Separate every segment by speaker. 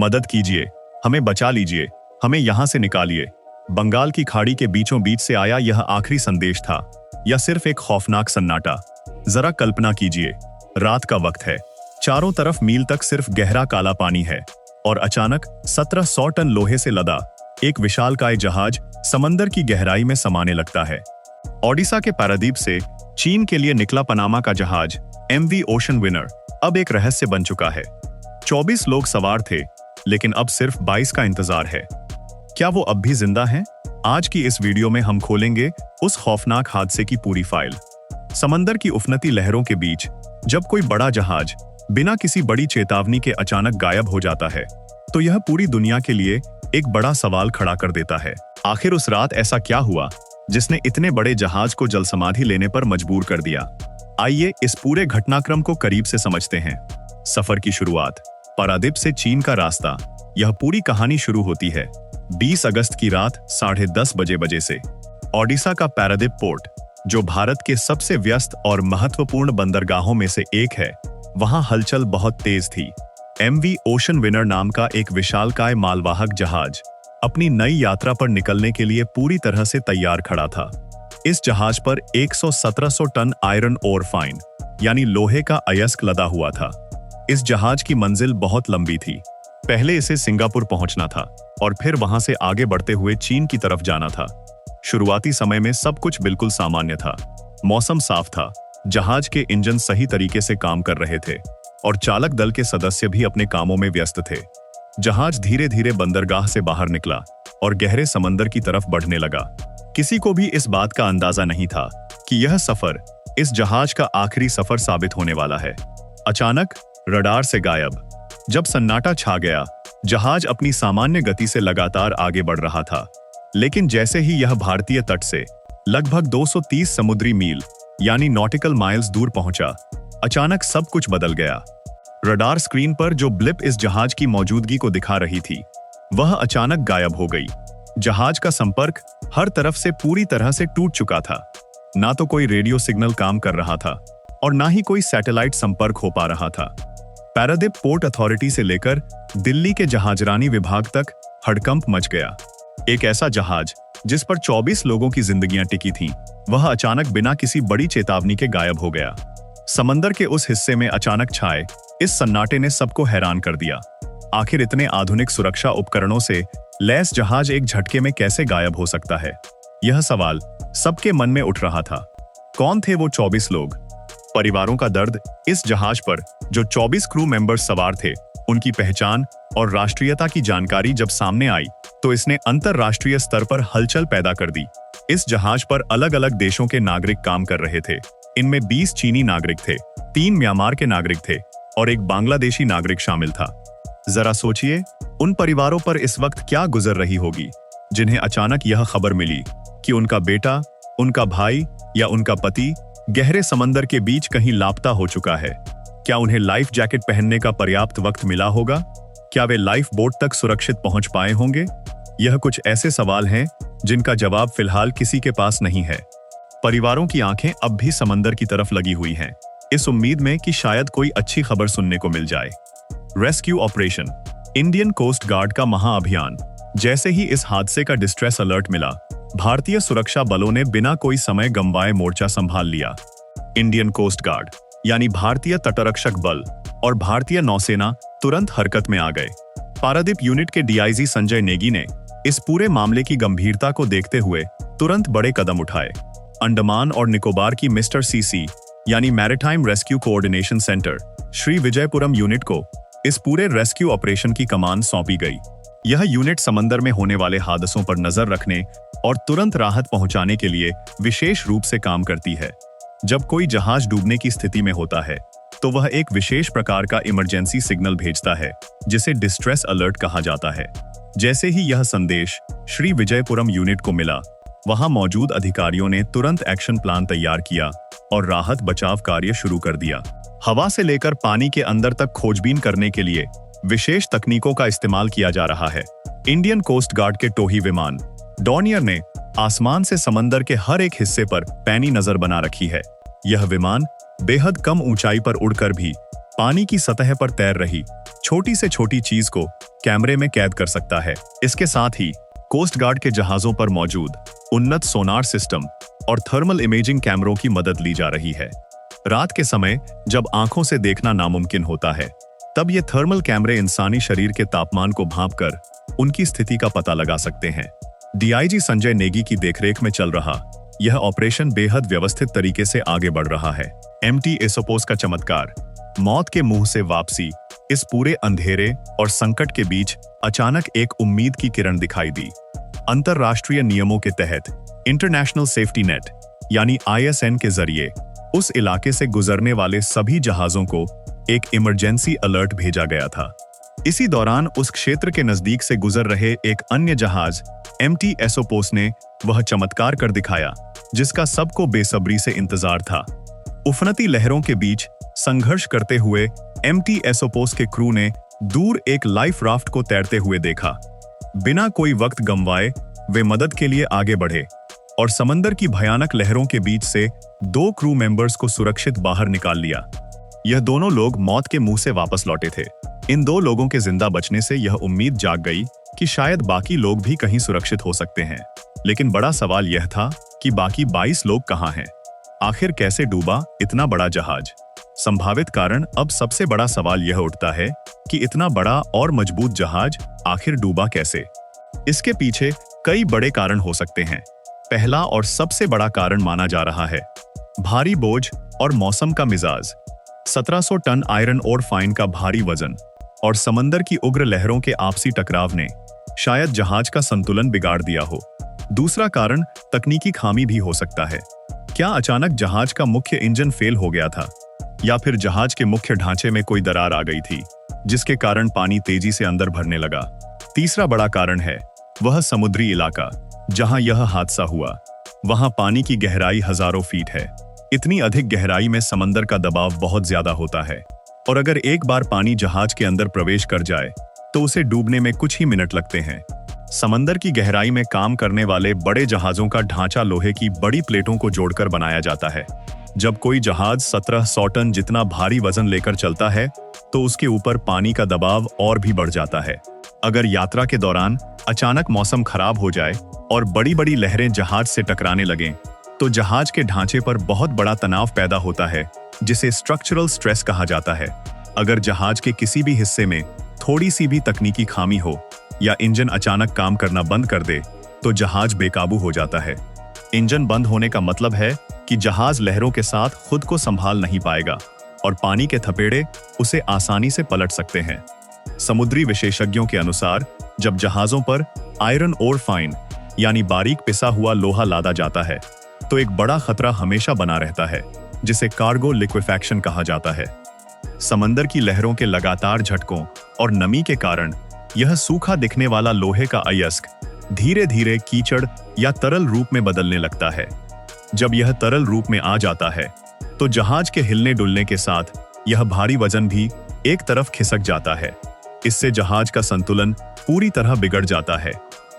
Speaker 1: मदद कीजिए, हमें बचा लीजिए, हमें यहां से निकालिए। बंगाल की खाड़ी के बीचों बीच से आया यह आखिरी संदेश था, या सिर्फ एक खौफनाक सन्नाटा। जरा कल्पना कीजिए, रात का वक्त है, चारों तरफ मील तक सिर्फ गहरा काला पानी है, और अचानक 1700 टन लोहे से लदा एक विशालकाय जहाज समंदर की गहराई में समाने लगता है। ओडिशा के पारादीप से चीन के लिए निकला पनामा का जहाज MV ओशन विनर अब एक रहस्य बन चुका है। 24 लोग सवार थे, लेकिन अब सिर्फ 22 का इंतजार है। क्या वो अब भी जिंदा हैं? आज की इस वीडियो में हम खोलेंगे उस खौफनाक हादसे की पूरी फाइल। समंदर की उफनती लहरों के बीच जब कोई बड़ा जहाज बिना किसी बड़ी चेतावनी के अचानक गायब हो जाता है, तो यह पूरी दुनिया के लिए एक बड़ा सवाल खड़ा कर देता है। आखिर उस रात ऐसा क्या हुआ जिसने इतने बड़े जहाज को जलसमाधि लेने पर मजबूर कर दिया? आइए इस पूरे घटनाक्रम को करीब से समझते हैं। सफर की शुरुआत, पारादीप से चीन का रास्ता। यह पूरी कहानी शुरू होती है 20 अगस्त की रात 10:30 बजे से। ओडिशा का पारादीप पोर्ट, जो भारत के सबसे व्यस्त और महत्वपूर्ण बंदरगाहों में से एक है, वहां हलचल बहुत तेज थी। MV ओशन विनर नाम का एक विशालकाय मालवाहक जहाज अपनी नई यात्रा पर निकलने के लिए पूरी तरह से तैयार खड़ा था। इस जहाज पर 1700 टन आयरन ओर फाइन यानी लोहे का अयस्क लदा हुआ था। इस जहाज की मंजिल बहुत लंबी थी। पहले इसे सिंगापुर पहुंचना था और फिर वहां से आगे बढ़ते हुए चीन की तरफ जाना था। शुरुआती समय में सब कुछ बिल्कुल सामान्य था। मौसम साफ था, जहाज के इंजन सही तरीके से काम कर रहे थे और चालक दल के सदस्य भी अपने कामों में व्यस्त थे। जहाज धीरे धीरे बंदरगाह से बाहर निकला और गहरे समंदर की तरफ बढ़ने लगा। किसी को भी इस बात का अंदाजा नहीं था कि यह सफर इस जहाज का आखिरी सफर साबित होने वाला है। अचानक रडार से गायब। जब सन्नाटा छा गया, जहाज अपनी सामान्य गति से लगातार आगे बढ़ रहा था, लेकिन जैसे ही यह भारतीय तट से लगभग 230 समुद्री मील यानी नॉटिकल माइल्स दूर पहुंचा, अचानक सब कुछ बदल गया। रडार स्क्रीन पर जो ब्लिप इस जहाज की मौजूदगी को दिखा रही थी, वह अचानक गायब हो गई। जहाज का संपर्क हर तरफ से पूरी तरह से टूट चुका था। ना तो कोई रेडियो सिग्नल काम कर रहा था और ना ही कोई सैटेलाइट संपर्क हो पा रहा था। पारादीप पोर्ट अथॉरिटी से लेकर दिल्ली के जहाजरानी विभाग तक हड़कंप मच गया। एक ऐसा जहाज जिस पर 24 लोगों की जिंदगियां टिकी थीं, वह अचानक बिना किसी बड़ी चेतावनी के गायब हो गया। समंदर के उस हिस्से में अचानक छाए इस सन्नाटे ने सबको हैरान कर दिया। आखिर इतने आधुनिक सुरक्षा उपकरणों से लैस जहाज एक झटके में कैसे गायब हो सकता है? यह सवाल सबके मन में उठ रहा था। कौन थे वो 24 लोग? परिवारों का दर्द। इस जहाज पर जो 24 क्रू मेंबर्स सवार थे, उनकी पहचान और राष्ट्रीयता की जानकारी जब सामने आई, तो इसने अंतरराष्ट्रीय स्तर पर हलचल पैदा कर दी। इस जहाज पर अलग अलग देशों के नागरिक काम कर रहे थे। इनमें 20 चीनी नागरिक थे, 3 म्यांमार के नागरिक थे और एक बांग्लादेशी नागरिक शामिल था। जरा सोचिए, उन परिवारों पर इस वक्त क्या गुजर रही होगी जिन्हें अचानक यह खबर मिली कि उनका बेटा, उनका भाई या उनका पति गहरे समंदर के बीच कहीं लापता हो चुका है। क्या उन्हें लाइफ जैकेट पहनने का पर्याप्त वक्त मिला होगा? क्या वे लाइफ बोट तक सुरक्षित पहुंच पाए होंगे? यह कुछ ऐसे सवाल हैं जिनका जवाब फिलहाल किसी के पास नहीं है। परिवारों की आंखें अब भी समंदर की तरफ लगी हुई हैं, इस उम्मीद में कि शायद कोई अच्छी खबर सुनने को मिल जाए। Rescue operation, Indian coast guard का महाअभियान। जैसे ही इस हादसे का डिस्ट्रेस अलर्ट मिला, भारतीय सुरक्षा बलों ने बिना कोई समय गंवाए मोर्चा संभाल लिया। इंडियन कोस्ट गार्ड यानी भारतीय तटरक्षक बल और भारतीय नौसेना तुरंत हरकत में आ गए। पारादीप यूनिट के DIG संजय नेगी ने इस पूरे मामले की गंभीरता को देखते हुए तुरंत बड़े कदम उठाए। अंडमान और निकोबार की मिस्टर CC यानी maritime rescue coordination centre Shri Vijayapuram unit को इस पूरे रेस्क्यू ऑपरेशन की कमान सौंपी गई। यह यूनिट समंदर में होने वाले हादसों पर नजर रखने और तुरंत राहत पहुंचाने के लिए विशेष रूप से काम करती है। जब कोई जहाज डूबने की स्थिति में होता है, तो वह एक विशेष प्रकार का इमरजेंसी सिग्नल भेजता है, जिसे डिस्ट्रेस अलर्ट कहा जाता है। जैसे ही यह संदेश श्री विजयपुरम यूनिट को मिला, वहां मौजूद अधिकारियों ने तुरंत एक्शन प्लान तैयार किया और राहत बचाव कार्य शुरू कर दिया। हवा से लेकर पानी के अंदर तक खोजबीन करने के लिए विशेष तकनीकों का इस्तेमाल किया जा रहा है। इंडियन कोस्ट गार्ड के टोही विमान डॉर्नियर ने आसमान से समंदर के हर एक हिस्से पर पैनी नजर बना रखी है। यह विमान बेहद कम ऊंचाई पर उड़कर भी पानी की सतह पर तैर रही छोटी से छोटी चीज को कैमरे में कैद कर सकता है। इसके साथ ही कोस्ट गार्ड के जहाजों पर मौजूद उन्नत सोनार सिस्टम और थर्मल इमेजिंग कैमरों की मदद ली जा रही है। रात के समय जब आंखों से देखना नामुमकिन होता है, तब ये थर्मल कैमरे इंसानी शरीर के तापमान को भांपकर उनकी स्थिति का पता लगा सकते हैं। डीआईजी संजय नेगी की देखरेख में चल रहा यह ऑपरेशन बेहद व्यवस्थित तरीके से आगे बढ़ रहा है। एमटी एसोपोस का चमत्कार, मौत के मुंह से वापसी। इस पूरे अंधेरे और संकट के बीच अचानक एक उम्मीद की किरण दिखाई दी। अंतरराष्ट्रीय नियमों के तहत इंटरनेशनल सेफ्टी नेट यानी ISN के जरिए उस इलाके से गुजरने वाले सभी जहाजों को एक इमरजेंसी अलर्ट भेजा गया था। इसी दौरान उस क्षेत्र के नजदीक से गुजर रहे एक अन्य जहाज एमटी एसोपोस ने वह चमत्कार कर दिखाया जिसका सबको बेसब्री से इंतजार था। उफनती लहरों के बीच संघर्ष करते हुए एमटी एसोपोस के क्रू ने दूर एक लाइफ राफ्ट को तैरते हुए देखा। बिना कोई वक्त गंवाए वे मदद के लिए आगे बढ़े और समंदर की भयानक लहरों के बीच से 2 क्रू मेंबर्स को सुरक्षित बाहर निकाल लिया। यह दोनों लोग मौत के मुंह से वापस लौटे थे। इन 2 लोगों के जिंदा बचने से यह उम्मीद जाग गई कि शायद बाकी लोग भी कहीं सुरक्षित हो सकते हैं। लेकिन बड़ा सवाल यह था कि बाकी 22 लोग कहां हैं? आखिर कैसे डूबा इतना बड़ा जहाज? संभावित कारण अब सबसे बड़ा सवाल यह उठता है कि इतना बड़ा और मजबूत जहाज आखिर डूबा कैसे? इसके पीछे कई बड़े कारण हो सकते हैं। पहला और सबसे बड़ा कारण माना जा रहा है भारी बोझ और मौसम का मिजाज। 1700 टन आयरन ओर फाइन का भारी वजन और समंदर की उग्र लहरों के आपसी टकराव ने शायद जहाज का संतुलन बिगाड़ दिया हो। दूसरा कारण तकनीकी खामी भी हो सकता है। क्या अचानक जहाज का मुख्य इंजन फेल हो गया था या फिर जहाज के मुख्य ढांचे में कोई दरार आ गई थी जिसके कारण पानी तेजी से अंदर भरने लगा। तीसरा बड़ा कारण है वह समुद्री इलाका जहां यह हादसा हुआ। वहां पानी की गहराई हजारों फीट है। इतनी अधिक गहराई में समंदर का दबाव बहुत ज्यादा होता है और अगर एक बार पानी जहाज के अंदर प्रवेश कर जाए तो उसे डूबने में कुछ ही मिनट लगते हैं। समंदर की गहराई में काम करने वाले बड़े जहाजों का ढांचा लोहे की बड़ी प्लेटों को जोड़कर बनाया जाता है। जब कोई जहाज 1700 टन जितना भारी वजन लेकर चलता है तो उसके ऊपर पानी का दबाव और भी बढ़ जाता है। अगर यात्रा के दौरान अचानक मौसम खराब हो जाए और बड़ी बड़ी लहरें जहाज से टकराने लगें तो जहाज के ढांचे पर बहुत बड़ा तनाव पैदा होता है जिसे स्ट्रक्चरल स्ट्रेस कहा जाता है। अगर जहाज के किसी भी हिस्से में थोड़ी सी भी तकनीकी खामी हो या इंजन अचानक काम करना बंद कर दे तो जहाज बेकाबू हो जाता है। इंजन बंद होने का मतलब है कि जहाज लहरों के साथ खुद को संभाल नहीं पाएगा और पानी के थपेड़े उसे आसानी से पलट सकते हैं। समुद्री विशेषज्ञों के अनुसार जब जहाजों पर आयरन ओर फाइन यानी बारीक पिसा हुआ लोहा लादा जाता है तो एक बड़ा खतरा हमेशा बना रहता है जिसे कार्गो लिक्विफैक्शन कहा जाता है। समंदर की लहरों के लगातार झटकों और नमी के कारण यह सूखा दिखने वाला लोहे का अयस्क धीरे धीरे कीचड़ या तरल रूप में बदलने लगता है। जब यह तरल रूप में आ जाता है तो जहाज के हिलने डुलने के साथ यह भारी वजन भी एक तरफ खिसक जाता है। इससे जहाज का संतुलन पूरी तरह बिगड़ जाता है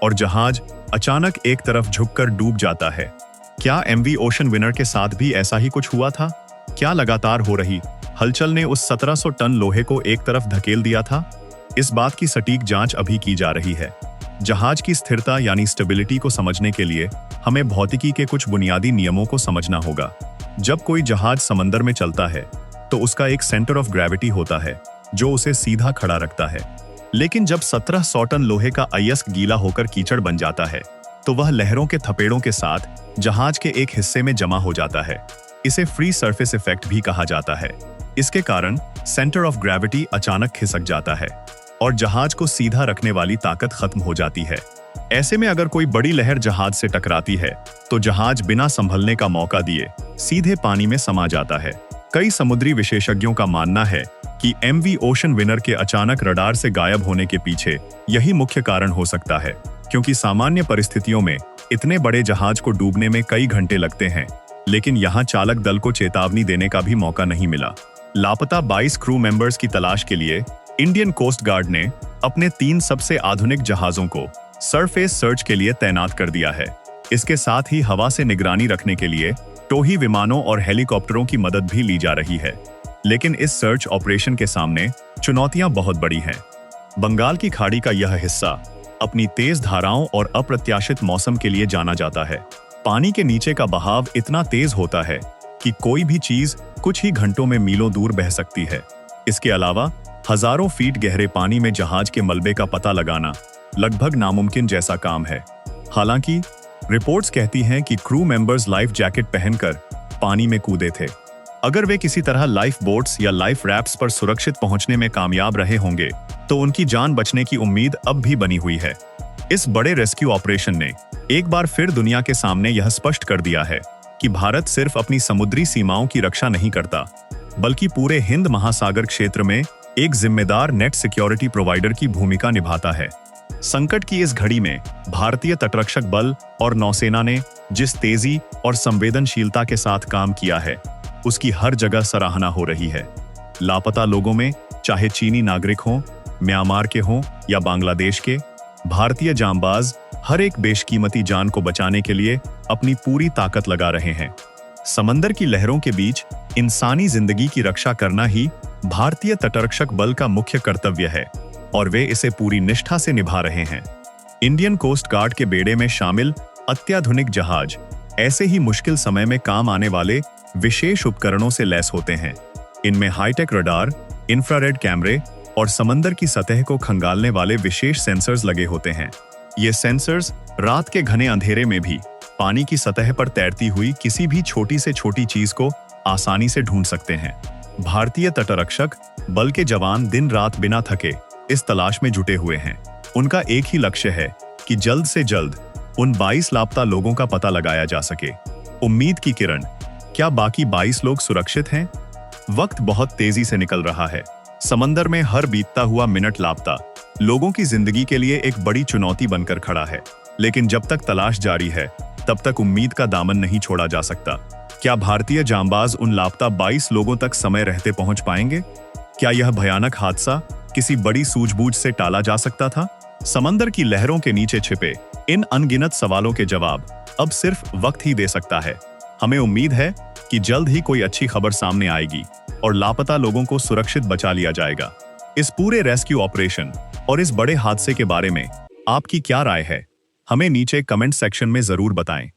Speaker 1: और जहाज अचानक एक तरफ झुककर डूब जाता है। क्या एमवी ओशन विनर के साथ भी ऐसा ही कुछ हुआ था? क्या लगातार हो रही हलचल ने उस 1700 टन लोहे को एक तरफ धकेल दिया था? इस बात की सटीक जांच अभी की जा रही है। जहाज की स्थिरता यानी स्टेबिलिटी को समझने के लिए हमें भौतिकी के कुछ बुनियादी नियमों को समझना होगा। जब कोई जहाज समंदर में चलता है तो उसका एक सेंटर ऑफ ग्रेविटी होता है जो उसे सीधा खड़ा रखता है। लेकिन जब 1700 टन लोहे का अयस्क गीला होकर कीचड़ बन जाता है तो वह लहरों के थपेड़ों के साथ जहाज के एक हिस्से में जमा हो जाता है। इसे फ्री सरफेस इफेक्ट भी कहा जाता है। इसके कारण सेंटर ऑफ ग्रेविटी अचानक खिसक जाता है और जहाज को सीधा रखने वाली ताकत खत्म हो जाती है। ऐसे में अगर कोई बड़ी लहर जहाज से टकराती है तो जहाज बिना संभलने का मौका दिए सीधे पानी में समा जाता है। कई समुद्री विशेषज्ञों का मानना है कि एमवी ओशन विनर के अचानक रडार से गायब होने के पीछे यही मुख्य कारण हो सकता है, क्योंकि सामान्य परिस्थितियों में इतने बड़े जहाज को डूबने में कई घंटे लगते हैं, लेकिन यहाँ चालक दल को चेतावनी देने का भी मौका नहीं मिला। लापता 22 क्रू मेंबर्स की तलाश के लिए इंडियन कोस्ट गार्ड ने अपने 3 सबसे आधुनिक जहाजों को सरफेस सर्च के लिए तैनात कर दिया है। इसके साथ ही हवा से निगरानी रखने के लिए टोही विमानों और हेलीकॉप्टरों की मदद भी ली जा रही है। लेकिन इस सर्च ऑपरेशन के सामने चुनौतियां बहुत बड़ी हैं। बंगाल की खाड़ी का यह हिस्सा अपनी तेज धाराओं और अप्रत्याशित मौसम के लिए जाना जाता है। पानी के नीचे का बहाव इतना तेज होता है कि कोई भी चीज कुछ ही घंटों में मीलों दूर बह सकती है। इसके अलावा हजारों फीट गहरे पानी में जहाज के मलबे का पता लगाना लगभग नामुमकिन जैसा काम है। हालांकि रिपोर्ट्स कहती हैं कि क्रू मेंबर्स लाइफ जैकेट पहनकर पानी में कूदे थे। अगर वे किसी तरह लाइफ बोट्स या लाइफ रैफ्ट्स पर सुरक्षित पहुंचने में कामयाब रहे होंगे तो उनकी जान बचने की उम्मीद अब भी बनी हुई है। इस बड़े रेस्क्यू ऑपरेशन ने एक बार फिर दुनिया के सामने यह स्पष्ट कर दिया है कि भारत सिर्फ अपनी समुद्री सीमाओं की रक्षा नहीं करता, बल्कि पूरे हिंद महासागर क्षेत्र में एक जिम्मेदार नेट सिक्योरिटी प्रोवाइडर की भूमिका निभाता है। संकट की इस घड़ी में भारतीय तटरक्षक बल और नौसेना ने जिस तेजी और संवेदनशीलता के साथ काम किया है, उसकी हर जगह सराहना हो रही है। लापता लोगों में चाहे चीनी नागरिक हों, म्यांमार के हों या बांग्लादेश के, भारतीय जांबाज हर एक बेशकीमती जान को बचाने के लिए अपनी पूरी ताकत लगा रहे हैं। समंदर की लहरों के बीच इंसानी जिंदगी की रक्षा करना ही भारतीय तटरक्षक बल का मुख्य कर्तव्य है और वे इसे पूरी निष्ठा से निभा रहे हैं। इंडियन कोस्ट गार्ड के बेड़े में शामिल अत्याधुनिक जहाज ऐसे ही मुश्किल समय में काम आने वाले विशेष उपकरणों से लैस होते हैं। इनमें हाईटेक रडार, इंफ्रारेड कैमरे और समंदर की सतह को खंगालने वाले विशेष सेंसर्स लगे होते हैं। ये सेंसर्स रात के घने अंधेरे में भी पानी की सतह पर तैरती हुई किसी भी छोटी से छोटी चीज को आसानी से ढूंढ सकते हैं। भारतीय तटरक्षक बल के जवान दिन रात बिना थके इस तलाश में जुटे हुए हैं। उनका एक ही लक्ष्य है कि जल्द से जल्द उन 22 लापता लोगों का पता लगाया जा सके। उम्मीद की किरण, क्या बाकी 22 लोग सुरक्षित हैं? वक्त बहुत तेजी से निकल रहा है। समंदर में हर बीतता हुआ मिनट लापता लोगों की जिंदगी के लिए एक बड़ी चुनौती बनकर खड़ा है। लेकिन जब तक तलाश जारी है, तब तक उम्मीद का दामन नहीं छोड़ा जा सकता। क्या भारतीय जांबाज उन लापता 22 लोगों तक समय रहते पहुंच पाएंगे? क्या यह भयानक हादसा किसी बड़ी सूझबूझ से टाला जा सकता था? समंदर की लहरों के नीचे छिपे इन अनगिनत सवालों के जवाब अब सिर्फ वक्त ही दे सकता है। हमें उम्मीद है कि जल्द ही कोई अच्छी खबर सामने आएगी और लापता लोगों को सुरक्षित बचा लिया जाएगा। इस पूरे रेस्क्यू ऑपरेशन और इस बड़े हादसे के बारे में आपकी क्या राय है? हमें नीचे कमेंट सेक्शन में जरूर बताएं।